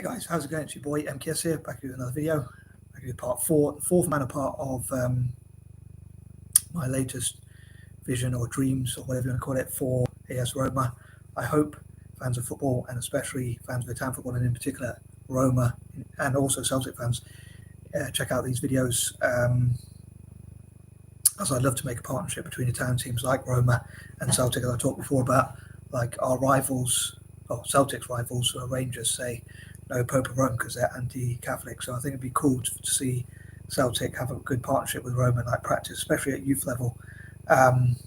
Hey guys, how's it going? It's your boy M.K.S here, back with another video. Back with part 4, the fourth minor part of my latest vision or dreams, or whatever you want to call it, for A.S Roma. I hope fans of football, and especially fans of Italian football, and in particular Roma, and also Celtic fans, check out these videos, as I'd love to make a partnership between Italian teams like Roma and Celtic, as I talked before about, like our rivals, or Celtic's rivals, Rangers, say no Pope of Rome because they're anti-Catholic. So I think it'd be cool to see Celtic have a good partnership with Roma, like practice, especially at youth level. But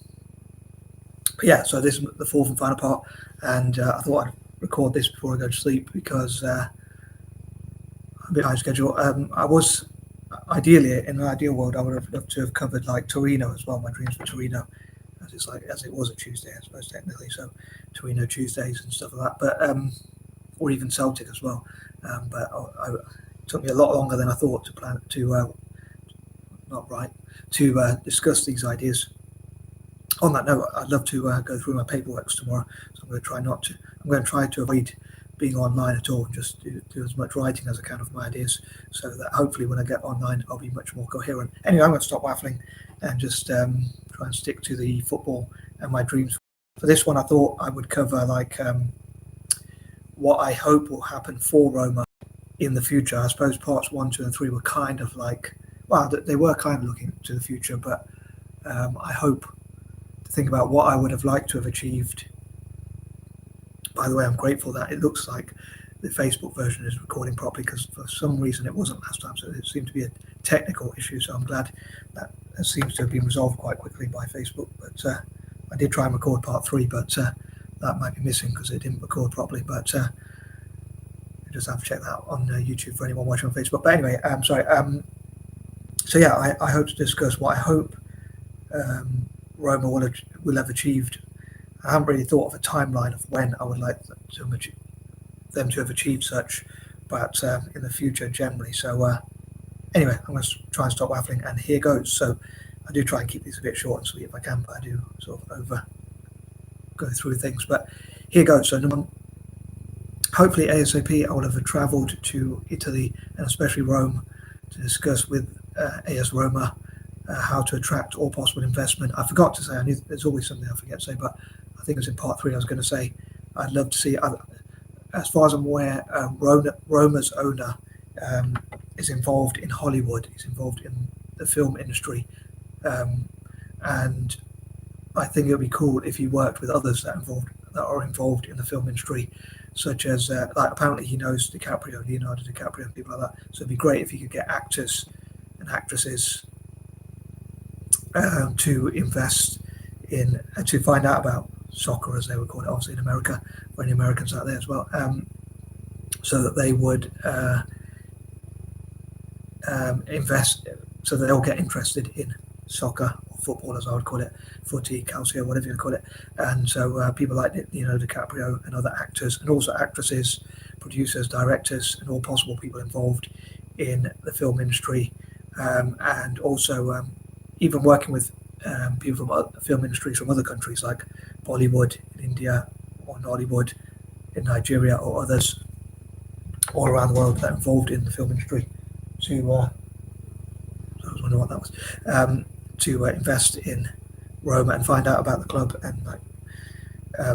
yeah, so this is the fourth and final part, and I thought I'd record this before I go to sleep because I'm a bit high schedule. I was ideally, in an ideal world, I would have loved to have covered like Torino as well. My dreams for Torino, as it was a Tuesday, I suppose technically. So Torino Tuesdays and stuff like that, but or even Celtic as well. But it took me a lot longer than I thought to plan to discuss these ideas. On that note, I'd love to go through my paperwork tomorrow, so I'm going to try to avoid being online at all, and just do as much writing as I can of my ideas, so that hopefully when I get online I'll be much more coherent. Anyway, I'm going to stop waffling and just try and stick to the football and my dreams. For this one, I thought I would cover like what I hope will happen for Roma in the future. I suppose parts 1, 2, and 3 were kind of like, well, they were kind of looking to the future, but I hope to think about what I would have liked to have achieved. By the way, I'm grateful that it looks like the Facebook version is recording properly, because for some reason it wasn't last time, so it seemed to be a technical issue. So I'm glad that it seems to have been resolved quite quickly by Facebook. But I did try and record part 3, but that might be missing because it didn't record properly. But you just have to check that out on YouTube for anyone watching on Facebook. But anyway, sorry. So yeah, I hope to discuss what I hope Roma will have achieved. I haven't really thought of a timeline of when I would like them to have achieved such, but in the future generally. So anyway, I'm going to try and stop waffling, and here goes. So I do try and keep these a bit short and sweet if I can, but I do sort of go through things. But here goes. So number one, hopefully ASAP I will have travelled to Italy, and especially Rome, to discuss with A.S Roma how to attract all possible investment. I forgot to say, there's always something I forget to say, but I think it was in part 3 I was going to say, I'd love to see, as far as I'm aware, Roma's owner is involved in Hollywood. He's involved in the film industry, and I think it would be cool if he worked with others that are involved in the film industry, such as like apparently he knows Leonardo DiCaprio, and people like that. So it'd be great if he could get actors and actresses to invest in, to find out about soccer, as they would call it, obviously in America, for any Americans out there as well, so that they would invest, so that they'll get interested in soccer, or football as I would call it, footy, calcio, whatever you call it. And so people like Leonardo DiCaprio and other actors, and also actresses, producers, directors, and all possible people involved in the film industry, and also even working with people from film industries from other countries like Bollywood in India, or Nollywood in Nigeria, or others all around the world that are involved in the film industry, to I was wondering what that was, to invest in Roma and find out about the club, and like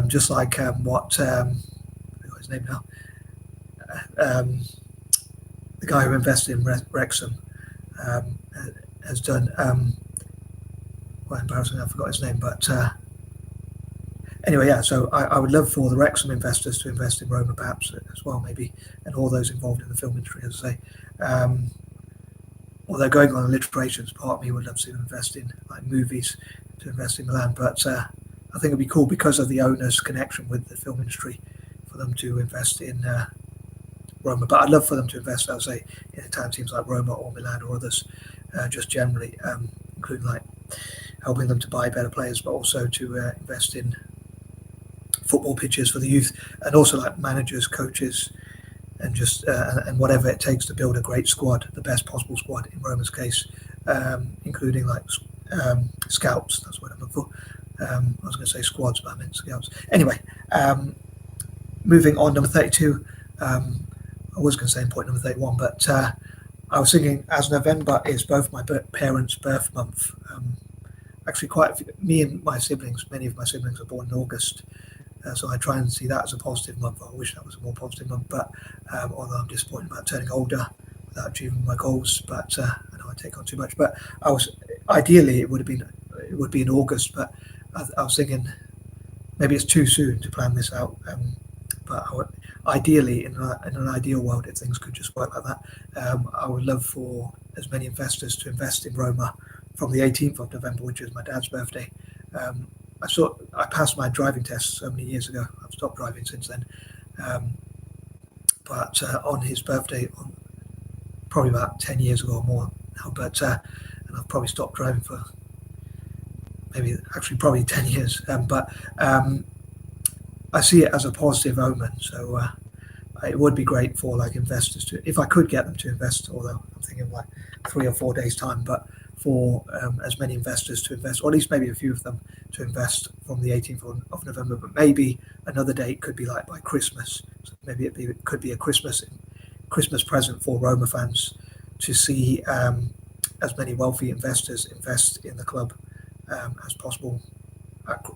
just like what I forgot his name now, the guy who invested in Wrexham has done. Well, embarrassing, I forgot his name, but anyway, yeah. So I would love for the Wrexham investors to invest in Roma, perhaps as well, maybe, and all those involved in the film industry, as I say. Although going on alliterations, part of me would love to see them invest in like movies, to invest in Milan. But I think it'd be cool because of the owner's connection with the film industry, for them to invest in Roma. But I'd love for them to invest, I would say, in Italian teams like Roma or Milan or others, just generally, including like helping them to buy better players, but also to invest in football pitches for the youth, and also like managers, coaches, and just and whatever it takes to build a great squad, the best possible squad in Roma's case, including like scouts. That's what I'm looking for. I was going to say squads, but I meant scouts. Anyway, moving on, number 32. I was going to say in point number 31, but I was thinking as November is both my parents' birth month. Actually, quite a few, me and my siblings, many of my siblings are born in August. So I try and see that as a positive month. I wish that was a more positive month, but although I'm disappointed about turning older without achieving my goals, but I know I take on too much. But I was ideally it would be in August, but I was thinking maybe it's too soon to plan this out. But ideally, in an ideal world, if things could just work like that, I would love for as many investors to invest in Roma from the 18th of November, which is my dad's birthday. I passed my driving test so many years ago. I've stopped driving since then. But on his birthday, probably about 10 years ago or more now, and I've probably stopped driving for probably 10 years. But I see it as a positive omen. So it would be great for like investors to, if I could get them to invest, although I'm thinking like 3 or 4 days time, but for as many investors to invest, or at least maybe a few of them to invest from the 18th of November, but maybe another date could be like by Christmas. So maybe it could be a Christmas present for Roma fans to see as many wealthy investors invest in the club as possible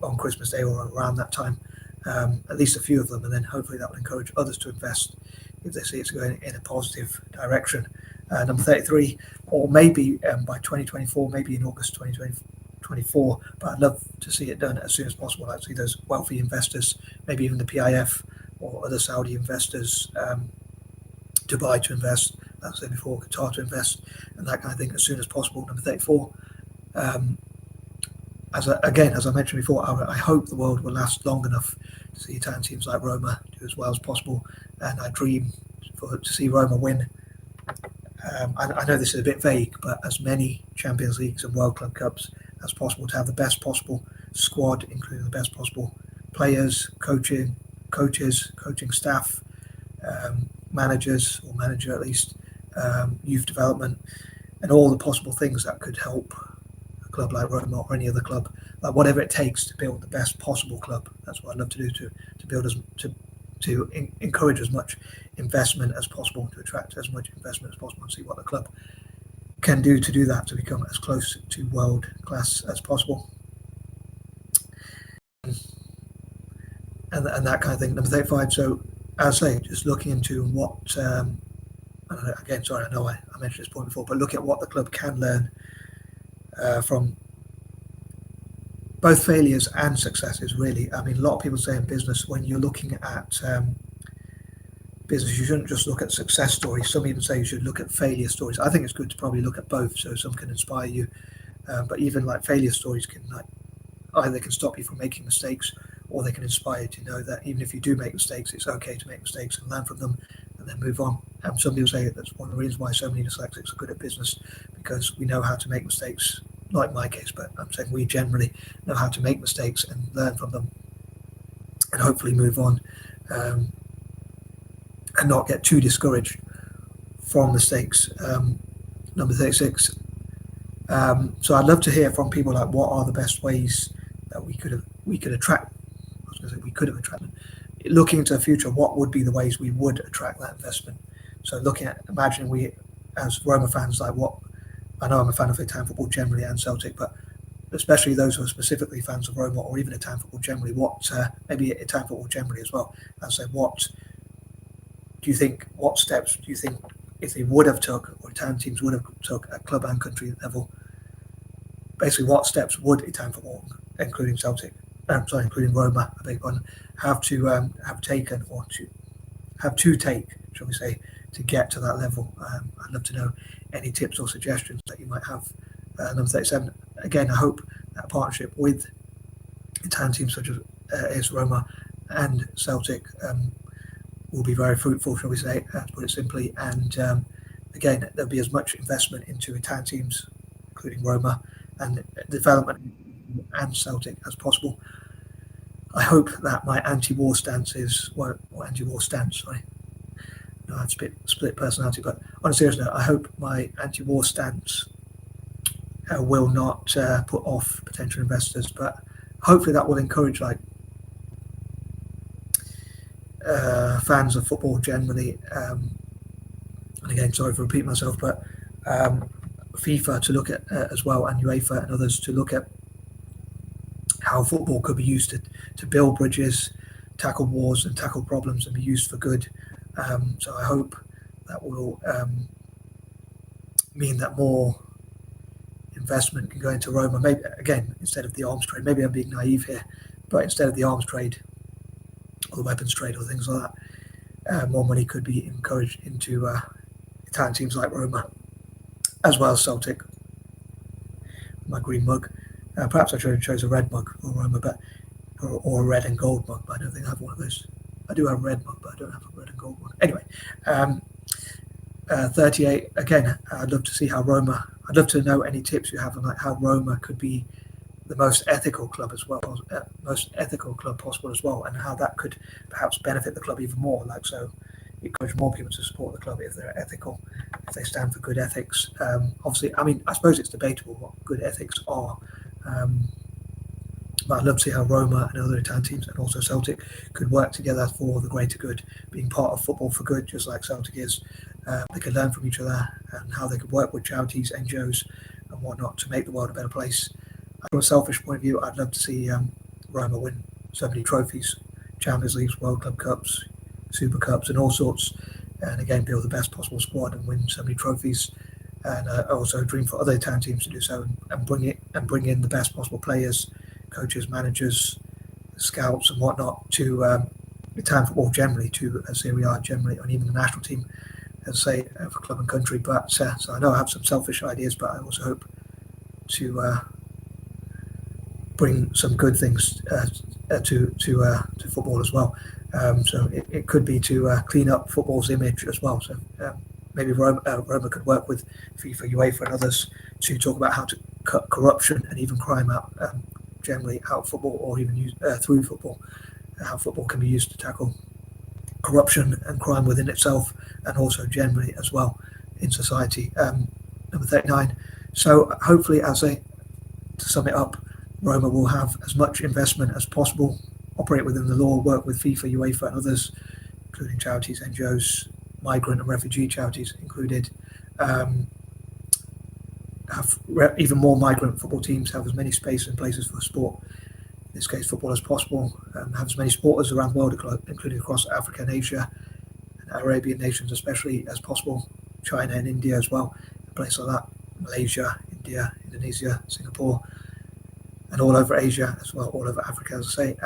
on Christmas Day or around that time. At least a few of them, and then hopefully that will encourage others to invest if they see it's going in a positive direction. Number 33, or maybe by 2024, maybe in August 2024, but I'd love to see it done as soon as possible. I'd see those wealthy investors, maybe even the PIF or other Saudi investors, Dubai to invest, as I said before, Qatar to invest, and that kind of thing as soon as possible. Number 34, as I mentioned before, I hope the world will last long enough to see Italian teams like Roma do as well as possible, and I dream to see Roma win. I know this is a bit vague, but as many Champions Leagues and World Club Cups as possible, to have the best possible squad, including the best possible players, coaching staff, managers, or manager at least, youth development, and all the possible things that could help a club like Roma or any other club, like whatever it takes to build the best possible club. That's what I'd love to do, to build to encourage as much investment as possible, to attract as much investment as possible, and see what the club can do to do that, to become as close to world class as possible, and that kind of thing. Number 35. So as I say, just looking into what again, sorry, I know I mentioned this point before, but look at what the club can learn from both failures and successes, really. I mean, a lot of people say in business, when you're looking at business, you shouldn't just look at success stories. Some even say you should look at failure stories. I think it's good to probably look at both, so some can inspire you. But even like failure stories can either they can stop you from making mistakes, or they can inspire you to know that even if you do make mistakes, it's okay to make mistakes and learn from them and then move on. Some people say that's one of the reasons why so many dyslexics are good at business, because we know how to make mistakes. Not in my case, but I'm saying we generally know how to make mistakes and learn from them, and hopefully move on, and not get too discouraged from mistakes. Number 36. So I'd love to hear from people like, what are the best ways that we could attract? I was going to say we could have attracted. Looking into the future, what would be the ways we would attract that investment? So imagining we as Roma fans, like what. I know I'm a fan of Italian football generally and Celtic, but especially those who are specifically fans of Roma or even Italian football generally, maybe Italian football generally as well. And so what steps do you think, if they would have took, or Italian teams would have took at club and country level, basically what steps would Italian football, including including Roma, have taken, or to have to take, shall we say, to get to that level? I'd love to know any tips or suggestions that you might have. Number 37. Again, I hope that partnership with Italian teams such as A.S Roma and Celtic will be very fruitful, shall we say, to put it simply. And again, there'll be as much investment into Italian teams, including Roma, and development and Celtic as possible. I hope that my anti-war stance I have split personality, but on a serious note, I hope my anti-war stance will not put off potential investors, but hopefully that will encourage fans of football generally, and again, sorry for repeating myself, but FIFA to look at as well, and UEFA and others to look at how football could be used to build bridges, tackle wars, and tackle problems, and be used for good. So I hope that will mean that more investment can go into Roma. Maybe again, instead of the arms trade. Maybe I'm being naive here, but instead of the arms trade or the weapons trade or things like that, more money could be encouraged into Italian teams like Roma, as well as Celtic. My green mug. Perhaps I should have chose a red mug for Roma, but or a red and gold mug. But I don't think I have one of those. I do have a red mug, but I don't have a red and gold one. Anyway, 38. Again, I'd love to see how Roma. I'd love to know any tips you have on like how Roma could be the most ethical club as well, most ethical club possible as well, and how that could perhaps benefit the club even more. Like so, encourage more people to support the club if they're ethical, if they stand for good ethics. Obviously, I mean, I suppose it's debatable what good ethics are. But I'd love to see how Roma and other Italian teams and also Celtic could work together for the greater good, being part of football for good, just like Celtic is. They could learn from each other and how they could work with charities, NGOs and whatnot to make the world a better place. From a selfish point of view, I'd love to see Roma win so many trophies, Champions Leagues, World Club Cups, Super Cups and all sorts, and again build the best possible squad and win so many trophies. And also dream for other Italian teams to do so and bring in the best possible players, coaches, managers, scouts, and whatnot to Italian football generally, to Serie A generally, and even the national team, as I say, for club and country. But so I know I have some selfish ideas, but I also hope to bring some good things to football as well. So it could be to clean up football's image as well. So maybe Roma could work with FIFA, UEFA, and others to talk about how to cut corruption and even crime out generally out of football, or even use through football, how football can be used to tackle corruption and crime within itself, and also generally as well in society. Number 39. So hopefully, to sum it up, Roma will have as much investment as possible, operate within the law, work with FIFA, UEFA, and others, including charities, NGOs, migrant and refugee charities included. Have even more migrant football teams, have as many spaces and places for sport, in this case football, as possible, have as many supporters around the world, including across Africa and Asia, and Arabian nations especially, as possible, China and India as well, a place like that, Malaysia, India, Indonesia, Singapore, and all over Asia as well, all over Africa, as I say.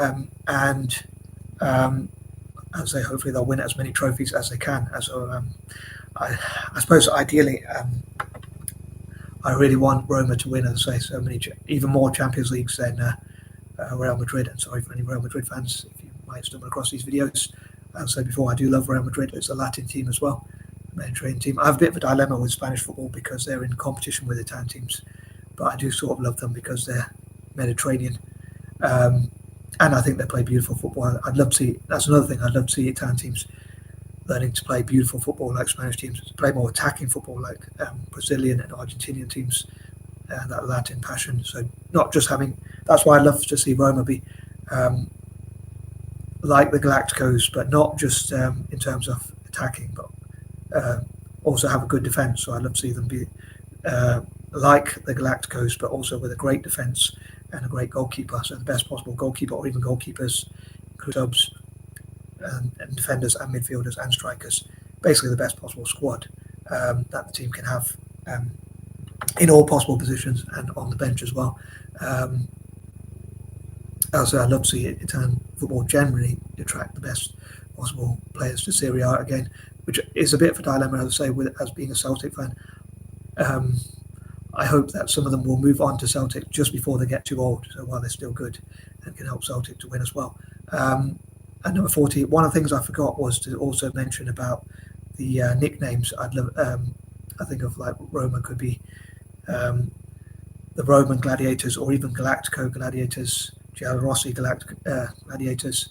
As I say, hopefully they'll win as many trophies as they can. I suppose ideally, I really want Roma to win, as I say, so many, even more Champions Leagues than Real Madrid. And sorry for any Real Madrid fans if you might stumble across these videos. As I said before, I do love Real Madrid. It's a Latin team as well, a Mediterranean team. I have a bit of a dilemma with Spanish football because they're in competition with Italian teams, but I do sort of love them because they're Mediterranean. And I think they play beautiful football. I'd love to see, that's another thing, I'd love to see Italian teams learning to play beautiful football like Spanish teams, to play more attacking football like Brazilian and Argentinian teams, that Latin passion. So not just having, that's why I'd love to see Roma be like the Galacticos, but not just in terms of attacking, but also have a good defence. So I'd love to see them be like the Galacticos, but also with a great defence and a great goalkeeper. So the best possible goalkeeper, or even goalkeepers, subs, and defenders and midfielders and strikers, basically the best possible squad that the team can have in all possible positions and on the bench as well. Also, I'd love to see Italian football generally attract the best possible players to Serie A again, which is a bit of a dilemma, as I say, as being a Celtic fan. I hope that some of them will move on to Celtic just before they get too old, so while they're still good and can help Celtic to win as well. At number 40, one of the things I forgot was to also mention about the nicknames. I'd love, I think of like Roma could be the Roman Gladiators, or even Galactico Gladiators, Gialorossi Gladiators,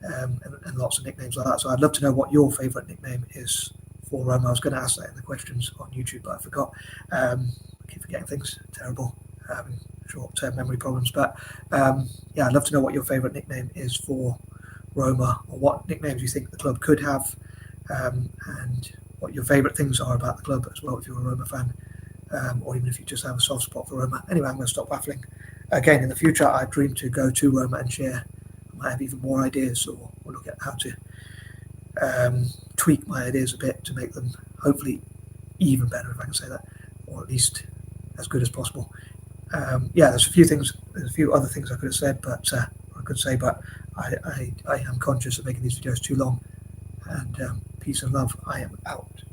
and lots of nicknames like that. So I'd love to know what your favourite nickname is for Roma. I was going to ask that in the questions on YouTube, but I forgot. I keep forgetting things. Terrible. Short-term memory problems. But yeah, I'd love to know what your favourite nickname is for Roma, or what nicknames you think the club could have, and what your favourite things are about the club as well, if you're a Roma fan, or even if you just have a soft spot for Roma. Anyway, I'm going to stop waffling. Again, in the future, I dream to go to Roma and share. I might have even more ideas, or look at how to tweak my ideas a bit to make them hopefully even better, if I can say that, or at least as good as possible. There's a few other things I could have said, but I am conscious of making these videos too long. And peace and love. I am out.